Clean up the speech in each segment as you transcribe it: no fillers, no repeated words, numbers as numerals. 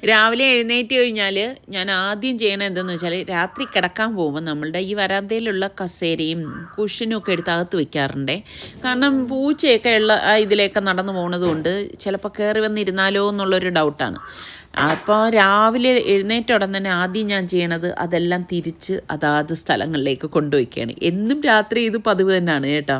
രാവിലെ എഴുന്നേറ്റ് കഴിഞ്ഞാൽ ഞാൻ ആദ്യം ചെയ്യണത് എന്തെന്ന് വെച്ചാൽ രാത്രി കിടക്കാൻ പോകുമ്പോൾ നമ്മളുടെ ഈ വരാന്തയിലുള്ള കസേരയും കുഷനും ഒക്കെ എടുത്ത് അകത്ത് വെക്കാറുണ്ടേ. കാരണം പൂച്ചയൊക്കെ ഉള്ള ഇതിലേക്ക് നടന്നു പോകുന്നത് കൊണ്ട് ചിലപ്പോൾ കയറി വന്നിരുന്നാലോ എന്നുള്ളൊരു ഡൗട്ടാണ്. അപ്പോൾ രാവിലെ എഴുന്നേറ്റ ഉടൻ തന്നെ ആദ്യം ഞാൻ ചെയ്യണത് അതെല്ലാം തിരിച്ച് അതാത് സ്ഥലങ്ങളിലേക്ക് കൊണ്ടുവയ്ക്കുകയാണ്. എന്നും രാത്രി ഇത് പതിവ് തന്നെയാണ് കേട്ടോ.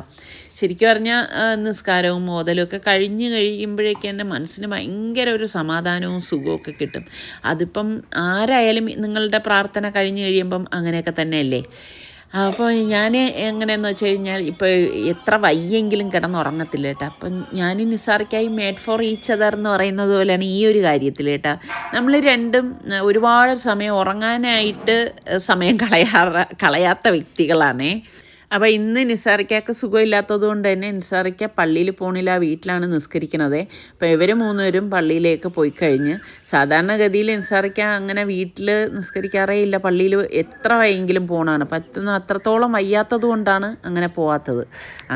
ശരിക്കും പറഞ്ഞാൽ നിസ്കാരവും ഓതലും ഒക്കെ കഴിഞ്ഞ് കഴിയുമ്പോഴേക്കും എൻ്റെ മനസ്സിന് ഭയങ്കര ഒരു സമാധാനവും സുഖവും ഒക്കെ കിട്ടും. അതിപ്പം ആരായാലും നിങ്ങളുടെ പ്രാർത്ഥന കഴിഞ്ഞ് കഴിയുമ്പം അങ്ങനെയൊക്കെ തന്നെയല്ലേ. അപ്പോൾ ഞാൻ എങ്ങനെയെന്ന് വെച്ച് കഴിഞ്ഞാൽ ഇപ്പോൾ എത്ര വയ്യെങ്കിലും കിടന്നുറങ്ങത്തില്ല കേട്ടോ. അപ്പം ഞാൻ നിസാർക്കായി മേഡ് ഫോർ ഈച്ച് അതർ എന്ന് പറയുന്നത് പോലെയാണ് ഈ ഒരു കാര്യത്തിൽ കേട്ടോ. നമ്മൾ രണ്ടും ഒരുപാട് സമയം ഉറങ്ങാനായിട്ട് സമയം കളയാത്ത വ്യക്തികളാണേ. അപ്പോൾ ഇന്ന് നിസാറിക്കയ്ക്ക് സുഖമില്ലാത്തത് കൊണ്ട് തന്നെ നിസാറിക്ക പള്ളിയിൽ പോണില്ല, വീട്ടിലാണ് നിസ്കരിക്കണത്. അപ്പോൾ ഇവർ മൂന്നുപേരും പള്ളിയിലേക്ക് പോയി കഴിഞ്ഞ് സാധാരണഗതിയിൽ നിസാറിക്ക അങ്ങനെ വീട്ടിൽ നിസ്കരിക്കാറേ ഇല്ല. പള്ളിയിൽ എത്ര വയ്യെങ്കിലും പോകണമാണ്. അത്രത്തോളം വയ്യാത്തത് കൊണ്ടാണ് അങ്ങനെ പോകാത്തത്.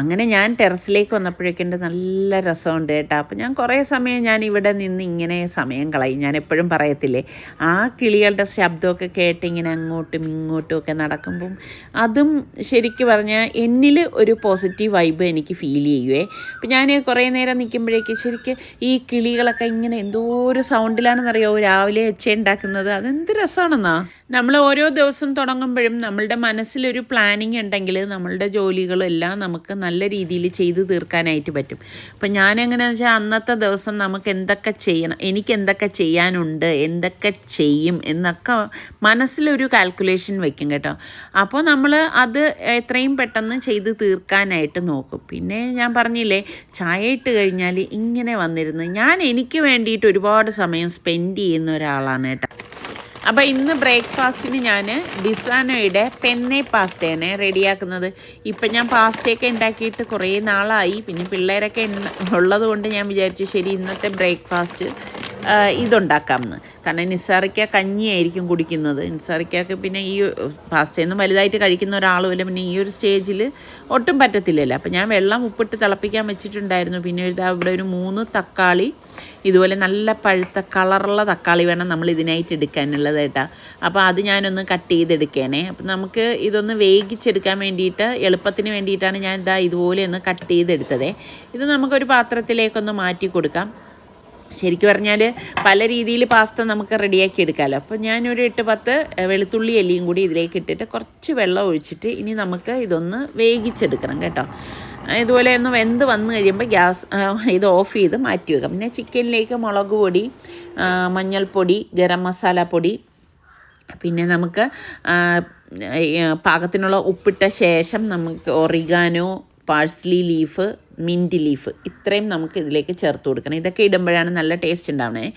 അങ്ങനെ ഞാൻ ടെറസിലേക്ക് വന്നപ്പോഴേക്കുണ്ട് നല്ല രസമുണ്ട് കേട്ടോ. അപ്പോൾ ഞാൻ കുറേ സമയം ഞാൻ ഇവിടെ നിന്ന് ഇങ്ങനെ സമയം കളയും. ഞാൻ എപ്പോഴും പറയത്തില്ലേ, ആ കിളികളുടെ ശബ്ദമൊക്കെ കേട്ട് ഇങ്ങനെ അങ്ങോട്ടും ഇങ്ങോട്ടും ഒക്കെ നടക്കുമ്പം അതും ശരിക്കും പറഞ്ഞാൽ എന്നിൽ ഒരു പോസിറ്റീവ് വൈബ് എനിക്ക് ഫീൽ ചെയ്യുവേ. അപ്പം ഞാൻ കുറേ നേരം നിൽക്കുമ്പോഴേക്ക് ശരിക്കും ഈ കിളികളൊക്കെ ഇങ്ങനെ എന്തോ ഒരു സൗണ്ടിലാണെന്നറിയോ രാവിലെ ഉണ്ടാക്കുന്നത്. അതെന്ത് രസമാണെന്നാ. നമ്മൾ ഓരോ ദിവസം തുടങ്ങുമ്പോഴും നമ്മളുടെ മനസ്സിലൊരു പ്ലാനിങ് ഉണ്ടെങ്കിൽ നമ്മളുടെ ജോലികളെല്ലാം നമുക്ക് നല്ല രീതിയിൽ ചെയ്ത് തീർക്കാനായിട്ട് പറ്റും. അപ്പം ഞാനെങ്ങനെയാണെന്ന് വെച്ചാൽ അന്നത്തെ ദിവസം നമുക്ക് എന്തൊക്കെ ചെയ്യണം, എനിക്ക് എന്തൊക്കെ ചെയ്യാനുണ്ട്, എന്തൊക്കെ ചെയ്യും എന്നൊക്കെ മനസ്സിലൊരു കാൽക്കുലേഷൻ വയ്ക്കും കേട്ടോ. അപ്പോൾ നമ്മൾ അത് എത്രയും പെട്ടെന്ന് ചെയ്ത് തീർക്കാനായിട്ട് നോക്കും. പിന്നെ ഞാൻ പറഞ്ഞില്ലേ, ചായ ഇട്ട് കഴിഞ്ഞാൽ ഇങ്ങനെ വന്നിരുന്ന് ഞാൻ എനിക്ക് വേണ്ടിയിട്ട് ഒരുപാട് സമയം സ്പെൻഡ് ചെയ്യുന്ന ഒരാളാണ് കേട്ടോ. അപ്പോൾ ഇന്ന് ബ്രേക്ക്ഫാസ്റ്റിന് ഞാൻ ഡിസാനോയുടെ പെന്നെ പാസ്തയാണ് റെഡിയാക്കുന്നത്. ഇപ്പം ഞാൻ പാസ്തയൊക്കെ ഉണ്ടാക്കിയിട്ട് കുറേ നാളായി. പിന്നെ പിള്ളേരൊക്കെ ഉള്ളത് കൊണ്ട് ഞാൻ വിചാരിച്ചു ശരി ഇന്നത്തെ ബ്രേക്ക്ഫാസ്റ്റ് ഇതുണ്ടാക്കാമെന്ന്. കാരണം നിസാറിക്ക കഞ്ഞിയായിരിക്കും കുടിക്കുന്നത്. നിസാറിക്കക്ക് പിന്നെ ഈ പാസ്തയൊന്നും വലുതായിട്ട് കഴിക്കുന്ന ഒരാളുമില്ല. പിന്നെ ഈ ഒരു സ്റ്റേജിൽ ഒട്ടും പറ്റത്തില്ലല്ലോ. അപ്പോൾ ഞാൻ വെള്ളം ഉപ്പിട്ട് തിളപ്പിക്കാൻ വെച്ചിട്ടുണ്ടായിരുന്നു. പിന്നെ ഇവിടെ ഒരു 3 തക്കാളി, ഇതുപോലെ നല്ല പഴുത്ത കളറുള്ള തക്കാളി വേണം നമ്മൾ ഇതിനായിട്ട് എടുക്കാനുള്ളത് കേട്ടോ. അപ്പോൾ അത് ഞാനൊന്ന് കട്ട് ചെയ്തെടുക്കണേ. അപ്പം നമുക്ക് ഇതൊന്ന് വേവിച്ചെടുക്കാൻ വേണ്ടിയിട്ട് എളുപ്പത്തിന് വേണ്ടിയിട്ടാണ് ഞാൻ ഇതുപോലെ ഒന്ന് കട്ട് ചെയ്തെടുത്തത്. ഇത് നമുക്കൊരു പാത്രത്തിലേക്കൊന്ന് മാറ്റി കൊടുക്കാം. ശരിക്കും പറഞ്ഞാൽ പല രീതിയിൽ പാസ്ത നമുക്ക് റെഡിയാക്കി എടുക്കാമല്ലോ. അപ്പോൾ ഞാനൊരു 8-10 വെളുത്തുള്ളി എല്ലിയും കൂടി ഇതിലേക്ക് ഇട്ടിട്ട് കുറച്ച് വെള്ളം ഒഴിച്ചിട്ട് ഇനി നമുക്ക് ഇതൊന്ന് വേവിച്ചെടുക്കണം കേട്ടോ. ഇതുപോലെ ഒന്ന് വെന്ത് വന്നു കഴിയുമ്പോൾ ഗ്യാസ് ഇത് ഓഫ് ചെയ്ത് മാറ്റി വെക്കാം. പിന്നെ ചിക്കനിലേക്ക് മുളക് പൊടി, മഞ്ഞൾപ്പൊടി, ഗരം മസാല പൊടി, പിന്നെ നമുക്ക് പാകത്തിനുള്ള ഉപ്പിട്ട ശേഷം നമുക്ക് oregano, parsley leaf, mint leaf ഇത്രയും നമുക്ക് ഇതിലേക്ക് ചേർത്ത് കൊടുക്കണം. ഇതൊക്കെ ഇടുമ്പോഴാണ് നല്ല ടേസ്റ്റ് ഉണ്ടാവണേ.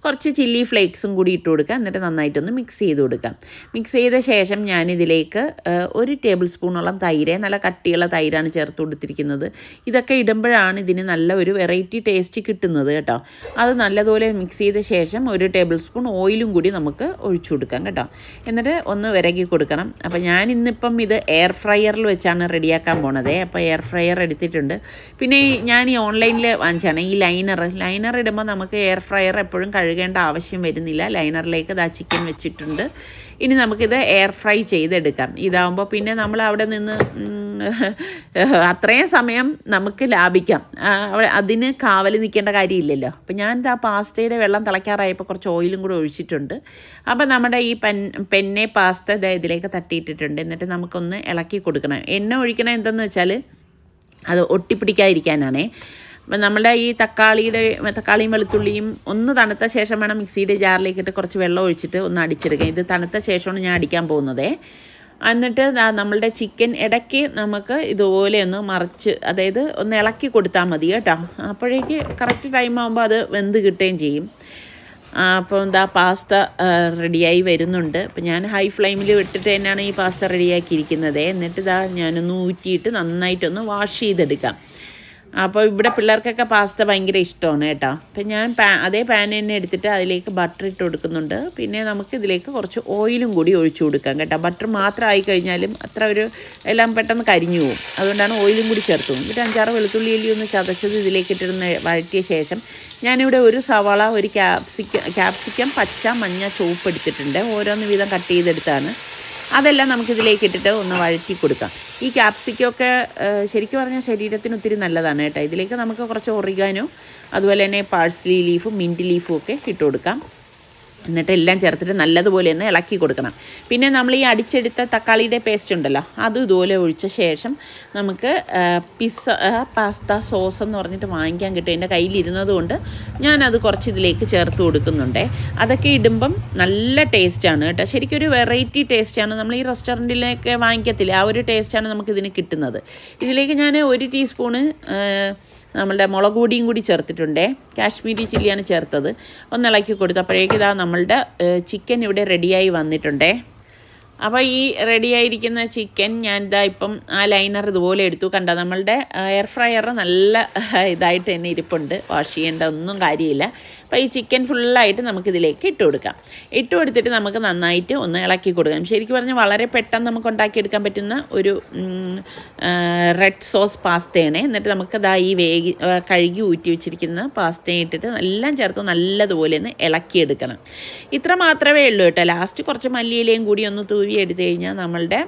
കുറച്ച് ചില്ലി ഫ്ലേക്സും കൂടി ഇട്ട് കൊടുക്കുക. എന്നിട്ട് നന്നായിട്ടൊന്ന് മിക്സ് ചെയ്ത് കൊടുക്കാം. മിക്സ് ചെയ്ത ശേഷം ഞാനിതിലേക്ക് 1 ടേബിൾ സ്പൂണോളം തൈര്, നല്ല കട്ടിയുള്ള തൈരാണ് ചേർത്ത് കൊടുത്തിരിക്കുന്നത്. ഇതൊക്കെ ഇടുമ്പോഴാണ് ഇതിന് നല്ല ഒരു വെറൈറ്റി ടേസ്റ്റ് കിട്ടുന്നത് കേട്ടോ. അത് നല്ലതുപോലെ മിക്സ് ചെയ്ത ശേഷം 1 ടേബിൾ സ്പൂൺ ഓയിലും കൂടി നമുക്ക് ഒഴിച്ചു കൊടുക്കാം കേട്ടോ. എന്നിട്ട് ഒന്ന് വിരകി കൊടുക്കണം. അപ്പോൾ ഞാൻ ഇന്നിപ്പം ഇത് എയർ ഫ്രയറിൽ വെച്ചാണ് റെഡിയാക്കാൻ പോണത്. അപ്പോൾ എയർ ഫ്രയർ എടുത്തിട്ടുണ്ട്. പിന്നെ ഞാൻ ഈ ഓൺലൈനിൽ വാങ്ങിച്ചാണ് ഈ ലൈനർ ഇടുമ്പോൾ നമുക്ക് എയർ ഫ്രയർ എപ്പോഴും കഴുകേണ്ട ആവശ്യം വരുന്നില്ല. ലൈനറിലേക്ക് ചിക്കൻ വെച്ചിട്ടുണ്ട്. ഇനി നമുക്കിത് എയർ ഫ്രൈ ചെയ്തെടുക്കാം. ഇതാകുമ്പോൾ പിന്നെ നമ്മൾ അവിടെ നിന്ന് അത്രയും സമയം നമുക്ക് ലാഭിക്കാം. അതിന് കാവൽ നിൽക്കേണ്ട കാര്യമില്ലല്ലോ. അപ്പോൾ ഞാൻ പാസ്തയുടെ വെള്ളം തിളയ്ക്കാറായപ്പോൾ കുറച്ച് ഓയിലും കൂടെ ഒഴിച്ചിട്ടുണ്ട്. അപ്പോൾ നമ്മുടെ ഈ പെന്നെ പാസ്ത ഇതിലേക്ക് തട്ടിയിട്ടിട്ടുണ്ട്. എന്നിട്ട് നമുക്കൊന്ന് ഇളക്കി കൊടുക്കണം. എണ്ണ ഒഴിക്കണം എന്തെന്ന് വെച്ചാൽ അത് ഒട്ടിപ്പിടിക്കാതിരിക്കാനാണേ. അപ്പം നമ്മുടെ ഈ തക്കാളിയും വെളുത്തുള്ളിയും ഒന്ന് തണുത്ത ശേഷം വേണം മിക്സിയുടെ ജാറിലേക്ക് ഇട്ട് കുറച്ച് വെള്ളം ഒഴിച്ചിട്ട് ഒന്ന് അടിച്ചെടുക്കാം. ഇത് തണുത്ത ശേഷമാണ് ഞാൻ അടിക്കാൻ പോകുന്നത്. എന്നിട്ട് നമ്മളുടെ ചിക്കൻ ഇടയ്ക്ക് നമുക്ക് ഇതുപോലെ ഒന്ന് മറിച്ച്, അതായത് ഒന്ന് ഇളക്കി കൊടുത്താൽ മതി കേട്ടോ. അപ്പോഴേക്ക് കറക്റ്റ് ടൈം ആകുമ്പോൾ അത് വെന്ത് കിട്ടുകയും ചെയ്യും. അപ്പോൾ പാസ്ത റെഡിയായി വരുന്നുണ്ട്. അപ്പോൾ ഞാൻ ഹൈ ഫ്ലെയിമിൽ ഇട്ടിട്ട് തന്നെയാണ് ഈ പാസ്ത റെഡിയാക്കിയിരിക്കുന്നത്. എന്നിട്ട് ഞാനൊന്ന് ഊറ്റിയിട്ട് നന്നായിട്ടൊന്ന് വാഷ് ചെയ്തെടുക്കാം. അപ്പോൾ ഇവിടെ പിള്ളേർക്കൊക്കെ പാസ്ത ഭയങ്കര ഇഷ്ടമാണ് കേട്ടോ. അപ്പം ഞാൻ അതേ പാൻ തന്നെ എടുത്തിട്ട് അതിലേക്ക് ബട്ടർ ഇട്ട് കൊടുക്കുന്നുണ്ട്. പിന്നെ നമുക്ക് ഇതിലേക്ക് കുറച്ച് ഓയിലും കൂടി ഒഴിച്ചു കൊടുക്കാം കേട്ടോ. ബട്ടർ മാത്രം ആയി കഴിഞ്ഞാലും അത്ര ഒരു എല്ലാം പെട്ടെന്ന് കരിഞ്ഞു പോകും. അതുകൊണ്ടാണ് ഓയിലും കൂടി ചേർത്ത് പോകും. എന്നിട്ട് 5-6 വെളുത്തുള്ളി ഒന്ന് ചതച്ചത് ഇതിലേക്ക് ഇട്ടിരുന്ന് വഴറ്റിയ ശേഷം ഞാനിവിടെ ഒരു സവാള, ഒരു ക്യാപ്സിക്കം പച്ച, മഞ്ഞ, ചുവപ്പ് എടുത്തിട്ടുണ്ട്. ഓരോന്ന് വീതം കട്ട് ചെയ്തെടുത്താണ്. അതെല്ലാം നമുക്കിതിലേക്ക് ഇട്ടിട്ട് ഒന്ന് വഴറ്റി കൊടുക്കാം. ഈ ക്യാപ്സിക്കൊക്കെ ശരിക്കും പറഞ്ഞാൽ ശരീരത്തിന് ഒത്തിരി നല്ലതാണ് കേട്ടോ. ഇതിലേക്ക് നമുക്ക് കുറച്ച് ഒറിഗാനോ, അതുപോലെ തന്നെ പാഴ്സ്ലി ലീഫും മിൻറ്റ് ലീഫും ഒക്കെ ഇട്ട് കൊടുക്കാം. എന്നിട്ട് എല്ലാം ചേർത്തിട്ട് നല്ലതുപോലെ ഒന്ന് ഇളക്കി കൊടുക്കണം. പിന്നെ നമ്മൾ ഈ അടിച്ചെടുത്ത തക്കാളിയുടെ പേസ്റ്റ് ഉണ്ടല്ലോ, അതും ഇതുപോലെ ഒഴിച്ച ശേഷം നമുക്ക് പാസ്ത സോസ് എന്ന് പറഞ്ഞിട്ട് വാങ്ങിക്കാൻ കിട്ടും. എൻ്റെ കയ്യിലിരുന്നത് കൊണ്ട് ഞാനത് കുറച്ച് ഇതിലേക്ക് ചേർത്ത് കൊടുക്കുന്നുണ്ട്. അതൊക്കെ ഇടുമ്പം നല്ല ടേസ്റ്റാണ് കേട്ടോ. ശരിക്കും ഒരു വെറൈറ്റി ടേസ്റ്റാണ്. നമ്മൾ ഈ റെസ്റ്റോറൻറ്റിലൊക്കെ വാങ്ങിക്കത്തില്ല, ആ ഒരു ടേസ്റ്റാണ് നമുക്കിതിന് കിട്ടുന്നത്. ഇതിലേക്ക് ഞാൻ 1 ടീസ്പൂണ് നമ്മളുടെ മുളക് പൊടിയും കൂടി ചേർത്തിട്ടുണ്ട്. കാശ്മീരി ചില്ലിയാണ് ചേർത്തത്. ഒന്ന് ഇളക്കി കൊടുത്തപ്പോഴേക്കും ഇതാ നമ്മളുടെ ചിക്കൻ ഇവിടെ റെഡിയായി വന്നിട്ടുണ്ട്. അപ്പോൾ ഈ റെഡിയായിരിക്കുന്ന ചിക്കൻ ഞാൻ ഇതാ ഇപ്പം ആ ലൈനർ ഇതുപോലെ എടുത്തു. കണ്ട നമ്മളുടെ എയർ ഫ്രയർ നല്ല ഇതായിട്ട് തന്നെ ഇരിപ്പുണ്ട്, വാഷ് ചെയ്യേണ്ട ഒന്നും കാര്യമില്ല. അപ്പോൾ ഈ ചിക്കൻ ഫുള്ളായിട്ട് നമുക്കിതിലേക്ക് ഇട്ട് കൊടുക്കാം. ഇട്ട് കൊടുത്തിട്ട് നമുക്ക് നന്നായിട്ട് ഒന്ന് ഇളക്കി കൊടുക്കാം. ശരിക്കും പറഞ്ഞാൽ വളരെ പെട്ടെന്ന് നമുക്ക് ഉണ്ടാക്കിയെടുക്കാൻ പറ്റുന്ന ഒരു റെഡ് സോസ് പാസ്തയാണ്. എന്നിട്ട് നമുക്ക് ഇതാ ഈ കഴുകി ഊറ്റി വെച്ചിരിക്കുന്ന പാസ്തയും ഇട്ടിട്ട് എല്ലാം ചേർത്ത് നല്ലതുപോലെ ഒന്ന് ഇളക്കിയെടുക്കണം. ഇത്ര മാത്രമേ ഉള്ളൂ കേട്ടോ. ലാസ്റ്റ് കുറച്ച് മല്ലിയിലയും കൂടി ഒന്ന് തൂവി എടുത്തു കഴിഞ്ഞാൽ നമ്മളുടെ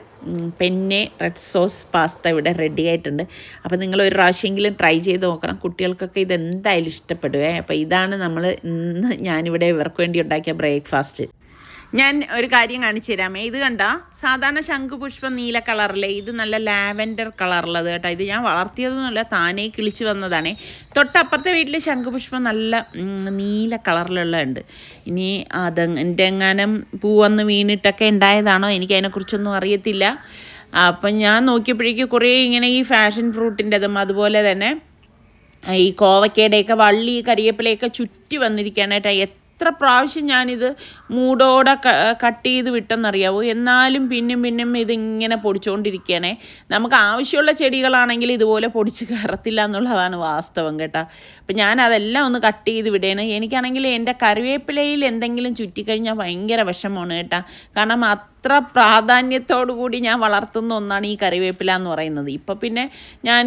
പെന്നെ റെഡ് സോസ് പാസ്ത ഇവിടെ റെഡി ആയിട്ടുണ്ട്. അപ്പോൾ നിങ്ങൾ ഒരു പ്രാവശ്യമെങ്കിലും ട്രൈ ചെയ്ത് നോക്കണം. കുട്ടികൾക്കൊക്കെ ഇതെന്തായാലും ഇഷ്ടപ്പെടുവേ. അപ്പോൾ ഇതാണ് ഇന്ന് ഞാനിവിടെ ഇവർക്ക് വേണ്ടി ഉണ്ടാക്കിയ ബ്രേക്ക്ഫാസ്റ്റ്. ഞാൻ ഒരു കാര്യം കാണിച്ചു തരാമേ. ഇത് കണ്ട സാധാരണ ശംഖുപുഷ്പം നീല കളറിലെ, ഇത് നല്ല ലാവൻഡർ കളറുള്ളത് കേട്ടോ. ഇത് ഞാൻ വളർത്തിയതൊന്നുമല്ല, താനേ കിളിച്ച് വന്നതാണേ. തൊട്ടപ്പുറത്തെ വീട്ടിൽ ശംഖുപുഷ്പം നല്ല നീല കളറിലുള്ള ഉണ്ട്. ഇനി എൻ്റെ എങ്ങാനും പൂവന്ന് വീണിട്ടൊക്കെ ഉണ്ടായതാണോ എനിക്ക് അതിനെക്കുറിച്ചൊന്നും അറിയത്തില്ല. അപ്പം ഞാൻ നോക്കിയപ്പോഴേക്കും കുറേ ഇങ്ങനെ ഈ ഫാഷൻ ഫ്രൂട്ടിൻ്റെതും അതുപോലെ തന്നെ ഈ കോവക്കയുടെയൊക്കെ വള്ളി, കരിയേപ്പിലയൊക്കെ ചുറ്റി വന്നിരിക്കാനായിട്ട് എത്ര പ്രാവശ്യം ഞാനിത് മൂടോടെ കട്ട് ചെയ്ത് വിട്ടെന്നറിയാവോ. എന്നാലും പിന്നെയും ഇതിങ്ങനെ പൊടിച്ചുകൊണ്ടിരിക്കുകയാണേ. നമുക്ക് ആവശ്യമുള്ള ചെടികളാണെങ്കിൽ ഇതുപോലെ പൊടിച്ച് കയറത്തില്ല എന്നുള്ളതാണ് വാസ്തവം കേട്ടോ. അപ്പം ഞാനതെല്ലാം ഒന്ന് കട്ട് ചെയ്ത് വിടേണ്. എനിക്കാണെങ്കിൽ എൻ്റെ കറിവേപ്പിലയിൽ എന്തെങ്കിലും ചുറ്റിക്കഴിഞ്ഞാൽ ഭയങ്കര വിഷമമാണ് കേട്ടോ. കാരണം അത്ര പ്രാധാന്യത്തോടു കൂടി ഞാൻ വളർത്തുന്ന ഒന്നാണ് ഈ കറിവേപ്പില എന്ന് പറയുന്നത്. ഇപ്പം പിന്നെ ഞാൻ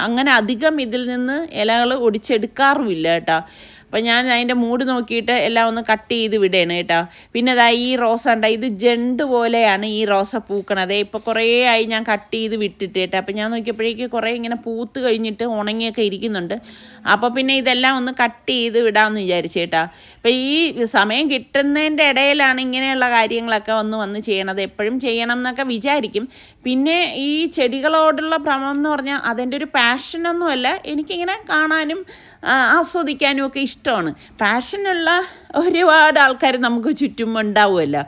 അങ്ങനെ അധികം ഇതിൽ നിന്ന് ഇലകൾ ഒടിച്ചെടുക്കാറുമില്ല കേട്ടോ. അപ്പം ഞാൻ അതിൻ്റെ മൂഡ് നോക്കിയിട്ട് എല്ലാം ഒന്ന് കട്ട് ചെയ്ത് വിടേണ് കേട്ടോ. പിന്നെ അതാ ഈ റോസ ഉണ്ട്, ഇത് ജണ്ട് പോലെയാണ് ഈ റോസ പൂക്കണത്. ഇപ്പോൾ കുറേ ആയി ഞാൻ കട്ട് ചെയ്ത് വിട്ടിട്ട് കേട്ടോ. അപ്പം ഞാൻ നോക്കിയപ്പോഴേക്ക് കുറേ ഇങ്ങനെ പൂത്ത് കഴിഞ്ഞിട്ട് ഉണങ്ങിയൊക്കെ ഇരിക്കുന്നുണ്ട്. അപ്പോൾ പിന്നെ ഇതെല്ലാം ഒന്ന് കട്ട് ചെയ്ത് വിടാമെന്ന് വിചാരിച്ചു കേട്ടോ. അപ്പോൾ ഈ സമയം കിട്ടുന്നതിൻ്റെ ഇടയിലാണ് ഇങ്ങനെയുള്ള കാര്യങ്ങളൊക്കെ വന്ന് ചെയ്യണത്. എപ്പോഴും ചെയ്യണം എന്നൊക്കെ വിചാരിക്കും. പിന്നെ ഈ ചെടികളോടുള്ള ഭ്രമം എന്ന് പറഞ്ഞാൽ അതെൻ്റെ ഒരു പാഷനൊന്നുമല്ല. എനിക്കിങ്ങനെ കാണാനും ആസ്വദിക്കാനും ഒക്കെ ഇഷ്ടമാണ്. പാഷനുള്ള ഒരുപാട് ആൾക്കാർ നമുക്ക് ചുറ്റും ഉണ്ടാവുമല്ലോ.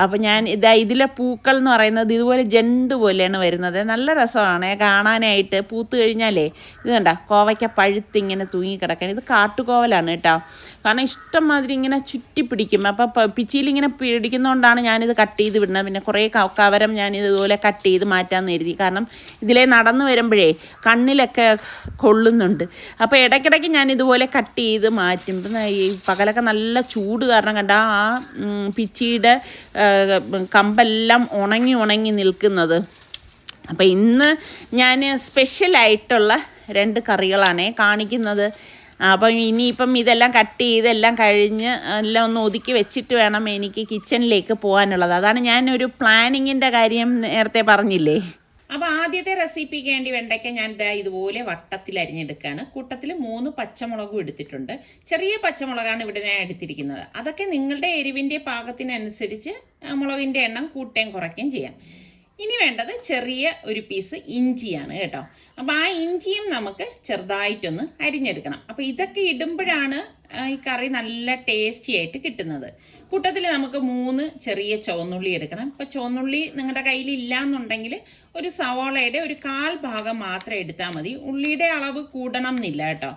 അപ്പോൾ ഞാൻ ഇതിലെ പൂക്കൾ എന്ന് പറയുന്നത് ഇതുപോലെ ജണ്ട് പോലെയാണ് വരുന്നത്. നല്ല രസമാണ് കാണാനായിട്ട്. പൂത്ത് കഴിഞ്ഞാലേ ഇത് കണ്ട കോവയ്ക്ക പഴുത്തിങ്ങനെ തൂങ്ങിക്കിടക്കണം. ഇത് കാട്ടുകോവലാണ് കേട്ടോ. കാരണം ഇഷ്ടംമാതിരി ഇങ്ങനെ ചുറ്റി പിടിക്കും. അപ്പോൾ പിച്ചിയിലിങ്ങനെ പിടിക്കുന്നതുകൊണ്ടാണ് ഞാനിത് കട്ട് ചെയ്ത് വിടുന്നത്. പിന്നെ കുറേ കവരം ഞാനിതുപോലെ കട്ട് ചെയ്ത് മാറ്റാമെന്ന് കരുതി. കാരണം ഇതിലേ നടന്നു വരുമ്പോഴേ കണ്ണിലൊക്കെ കൊള്ളുന്നുണ്ട്. അപ്പോൾ ഇടയ്ക്കിടയ്ക്ക് ഞാനിതുപോലെ കട്ട് ചെയ്ത് മാറ്റും. ഈ പകലൊക്കെ നല്ല ചൂട് കാരണം കണ്ട ആ പിച്ചിയുടെ കമ്പെല്ലാം ഉണങ്ങി നിൽക്കുന്നത്. അപ്പോൾ ഇന്ന് ഞാൻ സ്പെഷ്യലായിട്ടുള്ള 2 കറികളാണ് കാണിക്കുന്നത്. അപ്പം ഇനിയിപ്പം ഇതെല്ലാം കട്ട് ചെയ്ത് എല്ലാം കഴിഞ്ഞ് എല്ലാം ഒന്ന് ഒതുക്കി വെച്ചിട്ട് വേണം എനിക്ക് കിച്ചണിലേക്ക് പോകാനുള്ളത്. അതാണ് ഞാനൊരു പ്ലാനിങ്ങിൻ്റെ കാര്യം നേരത്തെ പറഞ്ഞില്ലേ. അപ്പോൾ ആദ്യത്തെ റെസിപ്പിക്ക് വേണ്ടി വെണ്ടയ്ക്ക ഞാൻ ഇതുപോലെ വട്ടത്തിൽ അരിഞ്ഞെടുക്കുകയാണ്. കൂട്ടത്തിൽ 3 പച്ചമുളകും എടുത്തിട്ടുണ്ട്. ചെറിയ പച്ചമുളകാണ് ഇവിടെ ഞാൻ എടുത്തിരിക്കുന്നത്. അതൊക്കെ നിങ്ങളുടെ എരിവിൻ്റെ പാകത്തിനനുസരിച്ച് മുളകിൻ്റെ എണ്ണം കൂട്ടുകയും കുറയ്ക്കുകയും ചെയ്യാം. ഇനി വേണ്ടത് ചെറിയ ഒരു പീസ് ഇഞ്ചിയാണ് കേട്ടോ. അപ്പോൾ ആ ഇഞ്ചിയും നമുക്ക് ചെറുതായിട്ടൊന്ന് അരിഞ്ഞെടുക്കണം. അപ്പോൾ ഇതൊക്കെ ഇടുമ്പോഴാണ് ഈ കറി നല്ല ടേസ്റ്റി ആയിട്ട് കിട്ടുന്നത്. കൂട്ടത്തിൽ നമുക്ക് 3 ചെറിയ ചുവന്നുള്ളി എടുക്കണം. ഇപ്പോൾ ചുവന്നുള്ളി നിങ്ങളുടെ കയ്യിൽ ഇല്ല എന്നുണ്ടെങ്കിൽ ഒരു സവാളയുടെ ഒരു 1/4 ഭാഗം മാത്രം എടുത്താൽ മതി. ഉള്ളിയുടെ അളവ് കൂടണം എന്നില്ല കേട്ടോ.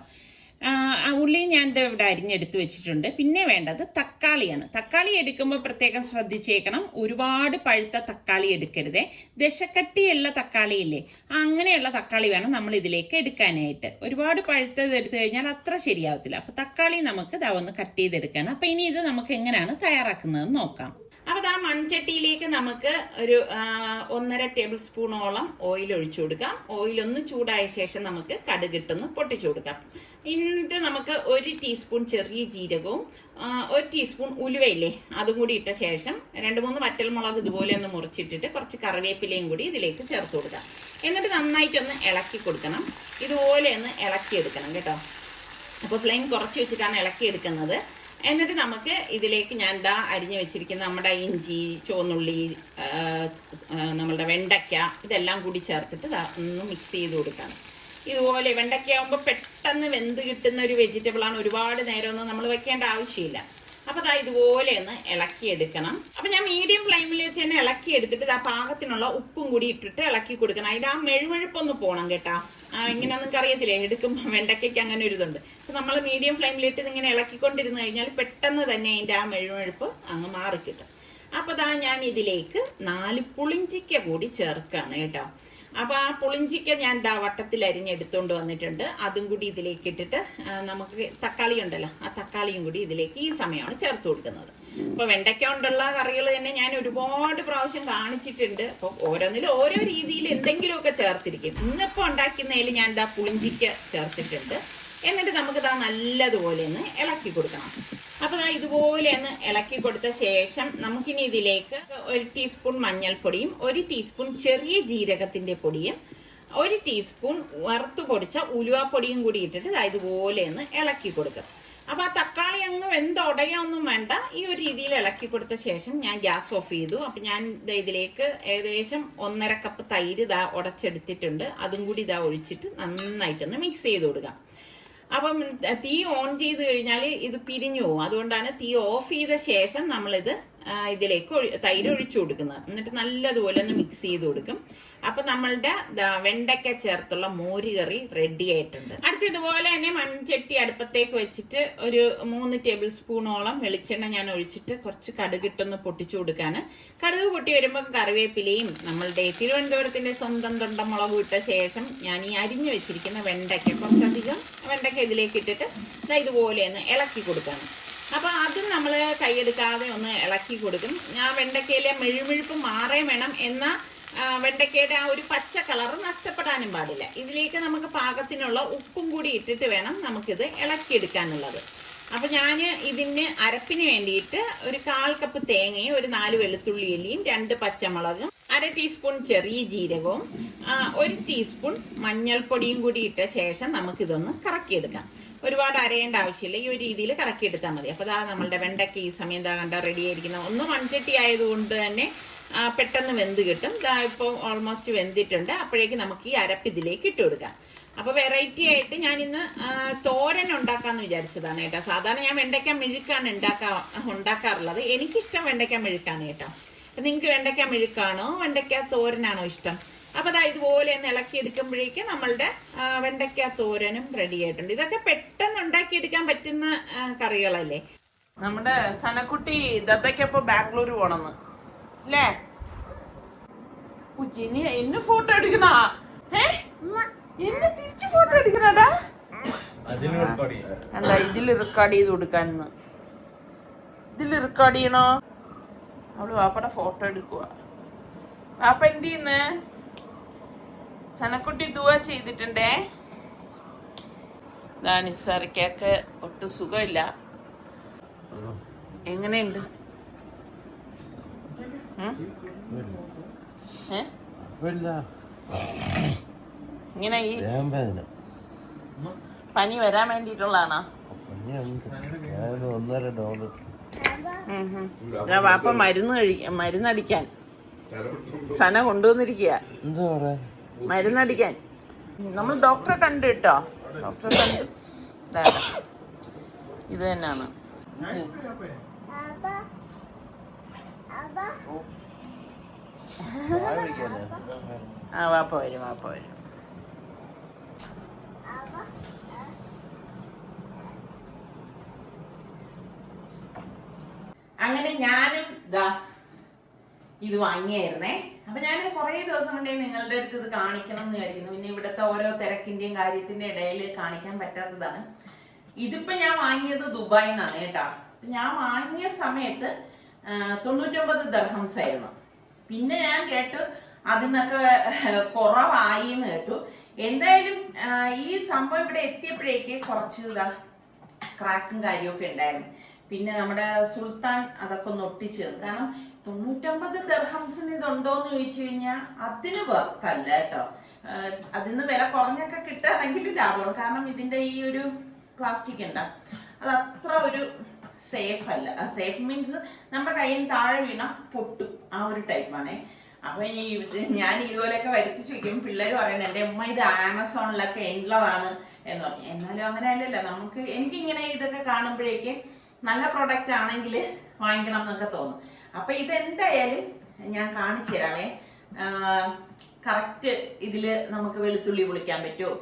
ഉള്ളി ഞാൻ ഇവിടെ അരിഞ്ഞെടുത്ത് വെച്ചിട്ടുണ്ട്. പിന്നെ വേണ്ടത് തക്കാളിയാണ്. തക്കാളി എടുക്കുമ്പോൾ പ്രത്യേകം ശ്രദ്ധിച്ചേക്കണം, ഒരുപാട് പഴുത്ത തക്കാളി എടുക്കരുതേ. ദശക്കട്ടിയുള്ള തക്കാളി ഇല്ലേ, അങ്ങനെയുള്ള തക്കാളി വേണം നമ്മൾ ഇതിലേക്ക് എടുക്കാനായിട്ട്. ഒരുപാട് പഴുത്തത് എടുത്തു കഴിഞ്ഞാൽ അത്ര ശരിയാവത്തില്ല. അപ്പോൾ തക്കാളി നമുക്ക് ഇതാ ഒന്ന് കട്ട് ചെയ്തെടുക്കണം. അപ്പോൾ ഇനി ഇത് നമുക്ക് എങ്ങനെയാണ് തയ്യാറാക്കുന്നതെന്ന് നോക്കാം. അപ്പോൾ ആ മൺചട്ടിയിലേക്ക് നമുക്ക് ഒരു 1.5 ടേബിൾ സ്പൂണോളം ഓയിൽ ഒഴിച്ചു കൊടുക്കാം. ഓയിലൊന്ന് ചൂടായ ശേഷം നമുക്ക് കടുകിട്ടൊന്ന് പൊട്ടിച്ചു കൊടുക്കാം. എന്നിട്ട് നമുക്ക് 1 ടീസ്പൂൺ ചെറിയ ജീരകവും 1 ടീസ്പൂൺ ഉലുവയില്ലേ അതും കൂടി ഇട്ട ശേഷം 2-3 വറ്റൽമുളക് ഇതുപോലെ ഒന്ന് മുറിച്ചിട്ടിട്ട് കുറച്ച് കറിവേപ്പിലയും കൂടി ഇതിലേക്ക് ചേർത്ത് കൊടുക്കാം. എന്നിട്ട് നന്നായിട്ടൊന്ന് ഇളക്കി കൊടുക്കണം. ഇതുപോലെ ഒന്ന് ഇളക്കിയെടുക്കണം കേട്ടോ. അപ്പോൾ ഫ്ലെയിം കുറച്ച് വെച്ചിട്ടാണ് ഇളക്കിയെടുക്കുന്നത്. എന്നിട്ട് നമുക്ക് ഇതിലേക്ക് ഞാൻ അരിഞ്ഞു വെച്ചിരിക്കുന്ന നമ്മുടെ ഇഞ്ചി, ചുവന്നുള്ളി, നമ്മളുടെ വെണ്ടയ്ക്ക ഇതെല്ലാം കൂടി ചേർത്തിട്ട് ഒന്ന് മിക്സ് ചെയ്ത് കൊടുക്കണം. ഇതുപോലെ വെണ്ടയ്ക്ക ആകുമ്പോൾ പെട്ടെന്ന് വെന്ത് കിട്ടുന്ന ഒരു വെജിറ്റബിളാണ്. ഒരുപാട് നേരമൊന്നും നമ്മൾ വെക്കേണ്ട ആവശ്യമില്ല. അപ്പോൾ ഇതുപോലെ ഒന്ന് ഇളക്കിയെടുക്കണം. അപ്പോൾ ഞാൻ മീഡിയം ഫ്ലെയിമിൽ വെച്ച് തന്നെ ഇളക്കിയെടുത്തിട്ട് പാകത്തിനുള്ള ഉപ്പും കൂടി ഇട്ടിട്ട് ഇളക്കി കൊടുക്കണം. അതിൻ്റെ ആ മെഴുമെഴുപ്പൊന്ന് പോകണം കേട്ടോ. ഇങ്ങനെ നിങ്ങൾക്ക് അറിയത്തില്ലേ, എടുക്കുമ്പോൾ വെണ്ടയ്ക്കയ്ക്ക് അങ്ങനെ ഒരു ഇതുണ്ട്. അപ്പോൾ നമ്മൾ മീഡിയം ഫ്ലെയിമിലിട്ട് ഇങ്ങനെ ഇളക്കിക്കൊണ്ടിരുന്ന് കഴിഞ്ഞാൽ പെട്ടെന്ന് തന്നെ അതിൻ്റെ ആ മെഴുമെഴുപ്പ് അങ്ങ് മാറിക്കിട്ടും. അപ്പോൾ ഞാൻ ഇതിലേക്ക് 4 പുളിഞ്ചിക്ക കൂടി ചേർക്കുകയാണ് കേട്ടോ. അപ്പോൾ ആ പുളിഞ്ചിക്ക ഞാൻ വട്ടത്തിൽ അരിഞ്ഞെടുത്തുകൊണ്ട് വന്നിട്ടുണ്ട്. അതും കൂടി ഇതിലേക്ക് ഇട്ടിട്ട് നമുക്ക് തക്കാളി ഉണ്ടല്ലോ, ആ തക്കാളിയും കൂടി ഇതിലേക്ക് ഈ സമയമാണ് ചേർത്ത് കൊടുക്കുന്നത്. അപ്പോൾ വെണ്ടയ്ക്ക കൊണ്ടുള്ള കറികൾ തന്നെ ഞാൻ ഒരുപാട് പ്രാവശ്യം കാണിച്ചിട്ടുണ്ട്. അപ്പോൾ ഓരോന്നിലും ഓരോ രീതിയിൽ എന്തെങ്കിലുമൊക്കെ ചേർത്തിരിക്കും. ഇന്നിപ്പോൾ ഉണ്ടാക്കുന്നതിൽ ഞാൻ പുളിഞ്ചിക്ക ചേർത്തിട്ടുണ്ട്. എന്നിട്ട് നമുക്ക് നല്ലതുപോലെ ഒന്ന് ഇളക്കി കൊടുക്കണം. അപ്പോൾ ഇതുപോലെ ഒന്ന് ഇളക്കി കൊടുത്ത ശേഷം നമുക്കിനി ഇതിലേക്ക് 1 ടീസ്പൂൺ മഞ്ഞൾപ്പൊടിയും 1 ടീസ്പൂൺ ചെറിയ ജീരകത്തിന്റെ പൊടിയും 1 ടീസ്പൂൺ വറുത്ത് പൊടിച്ച ഉലുവാപ്പൊടിയും കൂടി ഇട്ടിട്ട് ഇതുപോലെ ഒന്ന് ഇളക്കി കൊടുക്കുക. അപ്പോൾ ആ തക്കാളി അങ്ങ് വെന്തുടയൊന്നും വേണ്ട. ഈ ഒരു രീതിയിൽ ഇളക്കി കൊടുത്ത ശേഷം ഞാൻ ഗ്യാസ് ഓഫ് ചെയ്തു. അപ്പം ഞാൻ ഇതിലേക്ക് ഏകദേശം 1.5 കപ്പ് തൈര് ഉടച്ചെടുത്തിട്ടുണ്ട്. അതും കൂടി ഒഴിച്ചിട്ട് നന്നായിട്ടൊന്ന് മിക്സ് ചെയ്ത് കൊടുക്കാം. അപ്പം തീ ഓൺ ചെയ്ത് കഴിഞ്ഞാൽ ഇത് പിരിഞ്ഞു പോകും. അതുകൊണ്ടാണ് തീ ഓഫ് ചെയ്ത ശേഷം നമ്മളിത് ഇതിലേക്ക് തൈര് ഒഴിച്ചു കൊടുക്കുന്നത്. എന്നിട്ട് നല്ലതുപോലെ ഒന്ന് മിക്സ് ചെയ്ത് കൊടുക്കും. അപ്പൊ നമ്മളുടെ വെണ്ടയ്ക്ക ചേർത്തുള്ള മോരുകറി റെഡി ആയിട്ടുണ്ട്. അടുത്ത് ഇതുപോലെ തന്നെ മൺചട്ടി അടുപ്പത്തേക്ക് വെച്ചിട്ട് ഒരു 3 ടേബിൾ സ്പൂണോളം വെളിച്ചെണ്ണ ഞാൻ ഒഴിച്ചിട്ട് കുറച്ച് കടുകിട്ടൊന്ന് പൊട്ടിച്ചു കൊടുക്കാണ്. കടുക് പൊട്ടി വരുമ്പോൾ കറിവേപ്പിലയും നമ്മളുടെ തിരുവനന്തപുരത്തിന്റെ സ്വന്തം തൊണ്ടമുളകും ഇട്ട ശേഷം ഞാൻ ഈ അരിഞ്ഞു വെച്ചിരിക്കുന്ന വെണ്ടയ്ക്ക കുറച്ചധികം വെണ്ടയ്ക്ക ഇതിലേക്ക് ഇട്ടിട്ട് ഇതുപോലെ ഒന്ന് ഇളക്കി കൊടുക്കാണ്. അപ്പൊ അതും നമ്മൾ കൈയെടുക്കാതെ ഒന്ന് ഇളക്കി കൊടുക്കും. ഞാൻ വെണ്ടയ്ക്കയിലെ മെഴുമെഴുപ്പ് മാറേ വേണം, എന്നാൽ വെണ്ടയ്ക്കയുടെ ആ ഒരു പച്ച കളർ നഷ്ടപ്പെടാനും പാടില്ല. ഇതിലേക്ക് നമുക്ക് പാകത്തിനുള്ള ഉപ്പും കൂടി ഇട്ടിട്ട് വേണം നമുക്കിത് ഇളക്കിയെടുക്കാനുള്ളത്. അപ്പൊ ഞാൻ ഇതിന് അരപ്പിന് വേണ്ടിയിട്ട് ഒരു 1/4 കപ്പ് തേങ്ങയും 4 വെളുത്തുള്ളി അല്ലിയും 2 പച്ചമുളകും 1/2 ടീസ്പൂൺ ചെറിയ ജീരകവും 1 ടീസ്പൂൺ മഞ്ഞൾപ്പൊടിയും കൂടി ഇട്ട ശേഷം നമുക്കിതൊന്ന് കറക്കിയെടുക്കാം. ഒരുപാട് അരയേണ്ട ആവശ്യമില്ല, ഈ ഒരു രീതിയിൽ കറക്കിയെടുത്താൽ മതി. അപ്പോൾ നമ്മളുടെ വെണ്ടയ്ക്ക് ഈ സമയം കണ്ട റെഡി ആയിരിക്കുന്നത്. ഒന്ന് മൺചട്ടി ആയതുകൊണ്ട് തന്നെ പെട്ടെന്ന് വെന്ത് കിട്ടും. ഇപ്പോൾ ഓൾമോസ്റ്റ് വെന്തിട്ടുണ്ട്. അപ്പോഴേക്ക് നമുക്ക് ഈ അരപ്പ് ഇതിലേക്ക് ഇട്ട് കൊടുക്കാം. അപ്പോൾ വെറൈറ്റി ആയിട്ട് ഞാൻ ഇന്ന് തോരൻ ഉണ്ടാക്കാമെന്ന് വിചാരിച്ചതാണ് കേട്ടോ. സാധാരണ ഞാൻ വെണ്ടയ്ക്ക മെഴുക്കാണ് ഉണ്ടാക്കാറുള്ളത്. എനിക്കിഷ്ടം വെണ്ടയ്ക്ക മെഴുക്കാണ് കേട്ടോ. അപ്പം നിങ്ങൾക്ക് വെണ്ടയ്ക്ക മെഴുക്കാണോ വെണ്ടയ്ക്ക തോരനാണോ ഇഷ്ടം? അപ്പോൾ ഇതുപോലെ ഒന്ന് ഇളക്കിയെടുക്കുമ്പോഴേക്ക് നമ്മളുടെ വെണ്ടയ്ക്ക തോരനും റെഡി ആയിട്ടുണ്ട്. ഇതൊക്കെ പെട്ടെന്ന് ഉണ്ടാക്കിയെടുക്കാൻ പറ്റുന്ന കറികളല്ലേ. നമ്മുടെ സനക്കുട്ടി ദത്തയ്ക്കൊപ്പം ബാംഗ്ലൂർ പോണെന്ന് അല്ലേ? എന്നെ ഫോട്ടോ എടുക്കണ? എന്നെ തിരിച്ച് ഫോട്ടോ എടുക്കണടാ? എന്താ ഇതിൽ റെക്കോർഡ് ചെയ്ത് കൊടുക്കാന്ന്? ഇതിൽ റെക്കോർഡ് ചെയ്യണോ? അവള് വാപ്പയുടെ ഫോട്ടോ എടുക്കുക. വാപ്പ എന്ത് ചെയ്യുന്നേ? സനക്കുട്ടി ദുആ ചെയ്തിട്ടുണ്ടേ. നിസ്സാറിക്കൊക്കെ ഒട്ടും സുഖമില്ല. എങ്ങനെയുണ്ട്? ഇങ്ങനെ ഈ പനി വരാൻ വേണ്ടിയിട്ടുള്ളതാണോ? വാപ്പ മരുന്നടിക്കാൻ സന കൊണ്ടുവന്നിരിക്കുക. മരുന്നടിക്കാൻ നമ്മൾ ഡോക്ടറെ കണ്ടു കേട്ടോ. ഡോക്ടറെ കണ്ട് ഇത് തന്നെയാണ്. വാപ്പ വരും. അങ്ങനെ ഞാനും ഇതാ ഇത് വാങ്ങിയായിരുന്നേ. അപ്പൊ ഞാൻ കുറേ ദിവസം കൊണ്ടേ നിങ്ങളുടെ അടുത്ത് ഇത് കാണിക്കണം എന്ന് വിചാരിക്കുന്നു. പിന്നെ ഇവിടുത്തെ ഓരോ തിരക്കിന്റെയും കാര്യത്തിന്റെ ഇടയിൽ കാണിക്കാൻ പറ്റാത്തതാണ്. ഇതിപ്പോ ഞാൻ വാങ്ങിയത് ദുബായിൽ നിന്നാണ് കേട്ടോ. ഞാൻ വാങ്ങിയ സമയത്ത് 99 ദിർഹംസ് ആയിരുന്നു. പിന്നെ ഞാൻ കേട്ടു അതിനൊക്കെ കുറവായി എന്ന് കേട്ടു. എന്തായാലും ഈ സംഭവം ഇവിടെ എത്തിയപ്പോഴേക്ക് കുറച്ച് ഇതാ ക്രാക്കും കാര്യമൊക്കെ ഉണ്ടായിരുന്നു. പിന്നെ നമ്മുടെ സുൽത്താൻ അതൊക്കെ ഒന്ന് ഒട്ടിച്ചു. കാരണം 99 ദിർഹംസിന് ഇതുണ്ടോന്ന് ചോദിച്ചു കഴിഞ്ഞാൽ അതിന് വರ್ತല്ല കേട്ടോ. അതിന് വില കുറഞ്ഞൊക്കെ കിട്ടുകയാണെങ്കിൽ ലാഭമാണ്. കാരണം ഇതിന്റെ ഈ ഒരു പ്ലാസ്റ്റിക് ഉണ്ടാ അത് അത്ര ഒരു സേഫ് അല്ല. സേഫ് മീൻസ് നമ്മുടെ കയ്യിൽ താഴെ വീണ പൊട്ടും, ആ ഒരു ടൈപ്പാണേ. അപ്പൊ ഞാൻ ഇതുപോലെയൊക്കെ വരുത്തിച്ച് വെക്കും. പിള്ളേർ പറയണേ എൻ്റെ അമ്മ ഇത് ആമസോണിലൊക്കെ ഉള്ളതാണ് എന്ന് പറഞ്ഞു. എന്നാലും അങ്ങനെ അല്ലല്ലോ നമുക്ക്. എനിക്കിങ്ങനെ ഇതൊക്കെ കാണുമ്പോഴേക്കും നല്ല പ്രൊഡക്റ്റ് ആണെങ്കിൽ വാങ്ങിക്കണം എന്നൊക്കെ തോന്നും. അപ്പൊ ഇതെന്തായാലും ഞാൻ കാണിച്ചു തരാമേ. കറക്റ്റ് ഇതില് നമുക്ക് വെളുത്തുള്ളി പൊളിക്കാൻ പറ്റുമോ.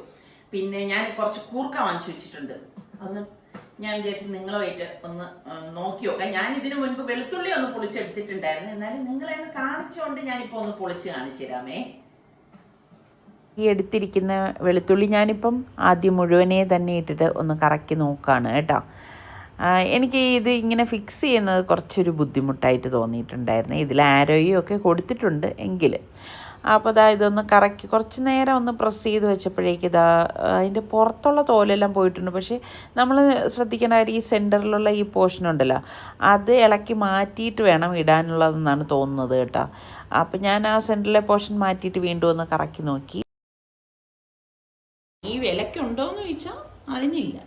പിന്നെ ഞാൻ കുറച്ച് കൂർക്ക വാങ്ങിച്ചു വെച്ചിട്ടുണ്ട്. ഒന്ന് ഞാൻ വിചാരിച്ചു നിങ്ങളുമായിട്ട് ഒന്ന് നോക്കി നോക്കാം. ഞാൻ ഇതിനു മുൻപ് വെളുത്തുള്ളി ഒന്ന് പൊളിച്ചെടുത്തിട്ടുണ്ടായിരുന്നു. എന്നാലും നിങ്ങളെ ഒന്ന് കാണിച്ചുകൊണ്ട് ഞാനിപ്പോൾ ഒന്ന് പൊളിച്ച് കാണിച്ചു തരാമേ. ഈ എടുത്തിരിക്കുന്ന വെളുത്തുള്ളി ഞാനിപ്പം ആദ്യം മുഴുവനെ തന്നെ ഇട്ടിട്ട് ഒന്ന് കറക്കി നോക്കുകയാണ് കേട്ടോ. എനിക്ക് ഇത് ഇങ്ങനെ ഫിക്സ് ചെയ്യുന്നത് കുറച്ചൊരു ബുദ്ധിമുട്ടായിട്ട് തോന്നിയിട്ടുണ്ടായിരുന്നു. ഇതിൽ ആരോയും ഒക്കെ കൊടുത്തിട്ടുണ്ട് എങ്കിൽ. അപ്പോൾ ഇതാ ഇതൊന്ന് കറക്കി കുറച്ച് നേരം ഒന്ന് പ്രസ് ചെയ്ത് വെച്ചപ്പോഴേക്ക് ഇതാ അതിൻ്റെ പുറത്തുള്ള തോലെല്ലാം പോയിട്ടുണ്ട്. പക്ഷേ നമ്മൾ ശ്രദ്ധിക്കേണ്ട കാര്യം ഈ സെൻറ്ററിലുള്ള ഈ പോർഷൻ ഉണ്ടല്ലോ, അത് ഇളക്കി മാറ്റിയിട്ട് വേണം ഇടാനുള്ളതെന്നാണ് തോന്നുന്നത് കേട്ടോ. അപ്പം ഞാൻ ആ സെൻറ്ററിലെ പോർഷൻ മാറ്റിയിട്ട് വീണ്ടും ഒന്ന് കറക്കി നോക്കി. ഈ വിലക്കുണ്ടോയെന്ന് ചോദിച്ചാൽ അതിനില്ല.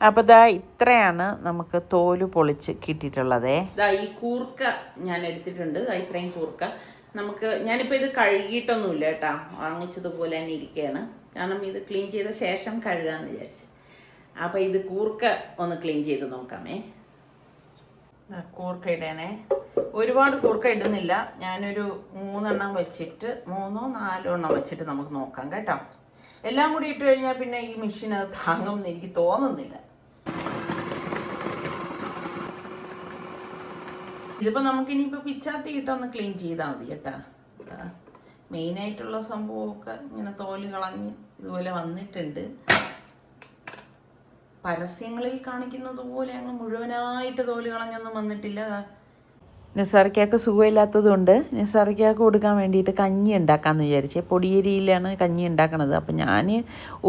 അപ്പോൾ ഇതാ ഇത്രയാണ് നമുക്ക് തോല് പൊളിച്ച് കിട്ടിയിട്ടുള്ളത്. ഇതാ ഈ കൂർക്ക ഞാൻ എടുത്തിട്ടുണ്ട്. ഇത്രയും കൂർക്ക നമുക്ക് ഞാനിപ്പോൾ ഇത് കഴുകിയിട്ടൊന്നുമില്ല കേട്ടോ. വാങ്ങിച്ചതുപോലെ തന്നെ ഇരിക്കുകയാണ്. കാരണം ഇത് ക്ലീൻ ചെയ്ത ശേഷം കഴുകാമെന്ന് വിചാരിച്ചു. അപ്പോൾ ഇത് കൂർക്ക ഒന്ന് ക്ലീൻ ചെയ്ത് നോക്കാമേ. കൂർക്ക ഇടണേ. ഒരുപാട് കൂർക്ക ഇടുന്നില്ല. ഞാനൊരു 3 എണ്ണം വെച്ചിട്ട് 3 4 എണ്ണം വെച്ചിട്ട് നമുക്ക് നോക്കാം കേട്ടോ. എല്ലാം കൂടി ഇട്ട് കഴിഞ്ഞാൽ പിന്നെ ഈ മെഷീൻ അത് താങ്ങുമെന്ന് എനിക്ക് തോന്നുന്നില്ല. ഇതിപ്പോൾ നമുക്കിനിയിപ്പോൾ പിച്ചാത്തി ഇട്ടൊന്ന് ക്ലീൻ ചെയ്താൽ മതി കേട്ടോ. മെയിനായിട്ടുള്ള സംഭവമൊക്കെ ഇങ്ങനെ തോല് കളഞ്ഞ് ഇതുപോലെ വന്നിട്ടുണ്ട്. പരസ്യങ്ങളിൽ കാണിക്കുന്നത് പോലെ അങ്ങ് മുഴുവനായിട്ട് തോല് കളഞ്ഞൊന്നും വന്നിട്ടില്ല. നിസാറിക്കാക്ക് സുഖമില്ലാത്തതുകൊണ്ട് നിസാറിക്കാക്ക് കൊടുക്കാൻ വേണ്ടിയിട്ട് കഞ്ഞി ഉണ്ടാക്കാമെന്ന് വിചാരിച്ചേ. പൊടിയരിയിലാണ് കഞ്ഞി ഉണ്ടാക്കണത്. അപ്പം ഞാൻ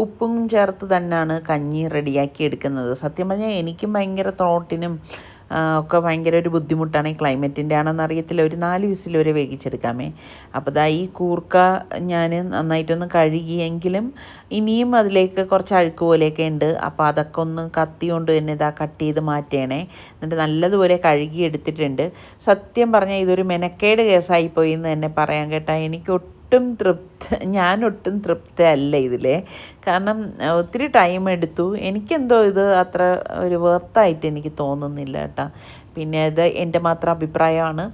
ഉപ്പും ചേർത്ത് തന്നെയാണ് കഞ്ഞി റെഡിയാക്കി എടുക്കുന്നത്. സത്യം പറഞ്ഞാൽ എനിക്കും ഭയങ്കര ത്രോട്ടിനും ഒക്കെ ഭയങ്കര ഒരു ബുദ്ധിമുട്ടാണ്. ഈ ക്ലൈമറ്റിൻ്റെ ആണെന്ന് അറിയത്തില്ല. ഒരു 4 വിസിൽ വരെ വേവിച്ചെടുക്കാമേ. അപ്പോൾ ദാ ഈ കൂർക്ക ഞാൻ നന്നായിട്ടൊന്ന് കഴുകിയെങ്കിലും ഇനിയും അതിലേക്ക് കുറച്ച് അഴുക്ക് പോലെയൊക്കെ ഉണ്ട്. അപ്പോൾ അതൊക്കെ ഒന്ന് കത്തി കൊണ്ട് തന്നെ ഇതാ കട്ട് ചെയ്ത് മാറ്റണേ. എന്നിട്ട് നല്ലതുപോലെ കഴുകി എടുത്തിട്ടുണ്ട്. സത്യം പറഞ്ഞാൽ ഇതൊരു മെനക്കേട് കേസായിപ്പോയി എന്ന് തന്നെ പറയാൻ കേട്ടോ. ഞാനൊട്ടും തൃപ്തയല്ല ഇതിലെ. കാരണം ഒത്തിരി ടൈം എടുത്തു. എനിക്കെന്തോ ഇത് അത്ര ഒരു വർത്തായിട്ട് എനിക്ക് തോന്നുന്നില്ല കേട്ടോ. പിന്നെ ഇത് എൻ്റെ മാത്രം അഭിപ്രായമാണ്.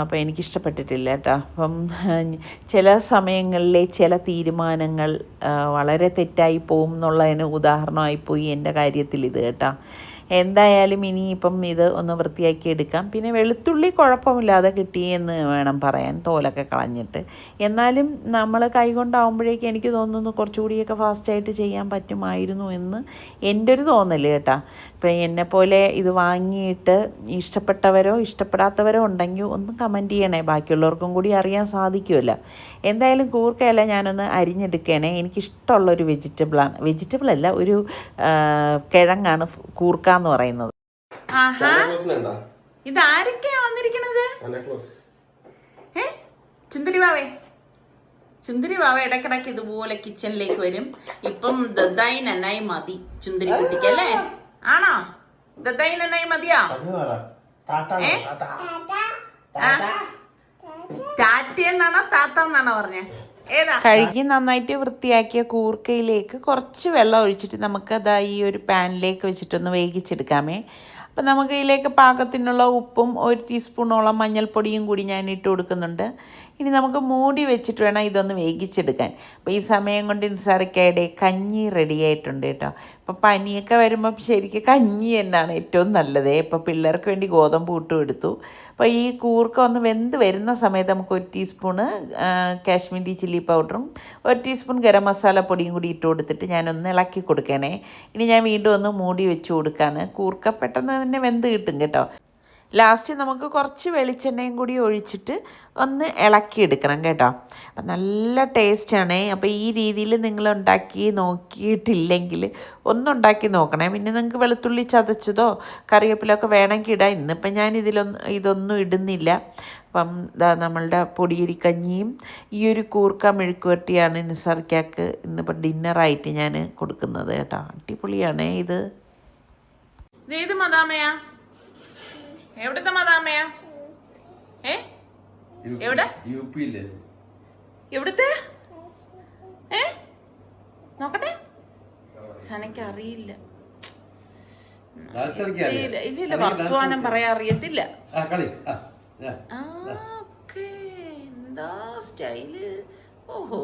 അപ്പോൾ എനിക്കിഷ്ടപ്പെട്ടിട്ടില്ല കേട്ടോ. അപ്പം ചില സമയങ്ങളിലെ ചില തീരുമാനങ്ങൾ വളരെ തെറ്റായി പോകും എന്നുള്ളതിന് ഉദാഹരണമായിപ്പോയി എൻ്റെ കാര്യത്തിൽ ഇത് കേട്ടോ. എന്തായാലും ഇനിയിപ്പം ഇത് ഒന്ന് വൃത്തിയാക്കി എടുക്കാം. പിന്നെ വെളുത്തുള്ളി കുഴപ്പമില്ലാതെ കിട്ടിയെന്ന് വേണം പറയാൻ, തോലൊക്കെ കളഞ്ഞിട്ട്. എന്നാലും നമ്മൾ കൈകൊണ്ടാവുമ്പോഴേക്കും എനിക്ക് തോന്നുന്നു കുറച്ചുകൂടിയൊക്കെ ഫാസ്റ്റായിട്ട് ചെയ്യാൻ പറ്റുമായിരുന്നു എന്ന് എൻ്റെ ഒരു തോന്നൽ കേട്ടോ. ഇപ്പം എന്നെപ്പോലെ ഇത് വാങ്ങിയിട്ട് ഇഷ്ടപ്പെട്ടവരോ ഇഷ്ടപ്പെടാത്തവരോ ഉണ്ടെങ്കിൽ ഒന്ന് കമൻറ്റ് ചെയ്യണേ. ബാക്കിയുള്ളവർക്കും കൂടി അറിയാൻ സാധിക്കുമല്ലോ. എന്തായാലും കൂർക്കയല്ല ഞാനൊന്ന് അരിഞ്ഞെടുക്കണേ. എനിക്കിഷ്ടമുള്ളൊരു വെജിറ്റബിളല്ല, ഒരു കിഴങ്ങാണ് കൂർക്ക എന്ന് പറയുന്നത്. ഇതാരൊക്കെയാ വന്നിരിക്കണത്? ചുന്ദരി വാവ ഇടക്കിടക്ക് ഇതുപോലെ കിച്ചണിലേക്ക് വരും. ഇപ്പം ദദ്ദായി നന്നായി മതി ചുന്ദരി കുട്ടിക്കല്ലേ? ആണോ? ദദ്ദായി നന്നായി മതിയാ? ടാറ്റ എന്നാണോ താത്ത എന്നാണോ പറഞ്ഞേ? കഴുകി നന്നായിട്ട് വൃത്തിയാക്കിയ കൂർക്കയിലേക്ക് കുറച്ച് വെള്ളം ഒഴിച്ചിട്ട് നമുക്ക് അതാ ഈ ഒരു പാനിലേക്ക് വെച്ചിട്ടൊന്ന് വേവിച്ചെടുക്കാമേ. അപ്പം നമുക്ക് ഇതിലേക്ക് പാകത്തിനുള്ള ഉപ്പും 1 ടീസ്പൂണോളം മഞ്ഞൾപ്പൊടിയും കൂടി ഞാൻ ഇട്ട് കൊടുക്കുന്നുണ്ട്. ഇനി നമുക്ക് മൂടി വെച്ചിട്ട് വേണം ഇതൊന്ന് വേവിച്ചെടുക്കാൻ. അപ്പോൾ ഈ സമയം കൊണ്ട് നിസാറിക്കയുടെ കഞ്ഞി റെഡി ആയിട്ടുണ്ട് കേട്ടോ. അപ്പോൾ പനിയൊക്കെ വരുമ്പം ശരിക്കും കഞ്ഞി തന്നെയാണ് ഏറ്റവും നല്ലത്. ഇപ്പോൾ പിള്ളേർക്ക് വേണ്ടി ഗോതമ്പ് പുട്ടും എടുത്തു. അപ്പോൾ ഈ കൂർക്ക ഒന്ന് വെന്ത് വരുന്ന സമയത്ത് നമുക്ക് 1 ടീസ്പൂണ് കാശ്മീരി ചില്ലി പൗഡറും 1 ടീസ്പൂൺ ഗരം മസാല പൊടിയും കൂടി ഇട്ട് കൊടുത്തിട്ട് ഞാനൊന്ന് ഇളക്കി കൊടുക്കണേ. ഇനി ഞാൻ വീണ്ടും ഒന്ന് മൂടി വെച്ച് കൊടുക്കുകയാണ്. കൂർക്ക പെട്ടെന്ന് തന്നെ വെന്ത് കിട്ടും കേട്ടോ. ലാസ്റ്റ് നമുക്ക് കുറച്ച് വെളിച്ചെണ്ണയും കൂടി ഒഴിച്ചിട്ട് ഒന്ന് ഇളക്കിയെടുക്കണം കേട്ടോ. അപ്പം നല്ല ടേസ്റ്റാണ്. അപ്പോൾ ഈ രീതിയിൽ നിങ്ങൾ ഉണ്ടാക്കി നോക്കിയിട്ടില്ലെങ്കിൽ ഒന്നുണ്ടാക്കി നോക്കണേ. പിന്നെ നിങ്ങൾക്ക് വെളുത്തുള്ളി ചതച്ചതോ കറിവേപ്പിലൊക്കെ വേണമെങ്കിൽ ഇടാം. ഇന്നിപ്പം ഞാൻ ഇതൊന്നും ഇടുന്നില്ല. അപ്പം നമ്മളുടെ പൊടിയരിക്കഞ്ഞിയും ഈ ഒരു കൂർക്ക മെഴുക്കുവരട്ടിയാണ് നിസാർക്കാക്ക് ഇന്നിപ്പോൾ ഡിന്നറായിട്ട് ഞാൻ കൊടുക്കുന്നത് കേട്ടോ. അടിപൊളിയാണ് ഇത്. ഏത് മദാമയാ? എവിടുത്തെ മദാമയാ? എവിടെ? എവിടുത്തെ? നോക്കട്ടെ. സനക്ക് അറിയില്ല. ഇല്ല വർത്തമാനം പറയാൻ അറിയത്തില്ല. എന്താ സ്റ്റൈല്. ഓഹോ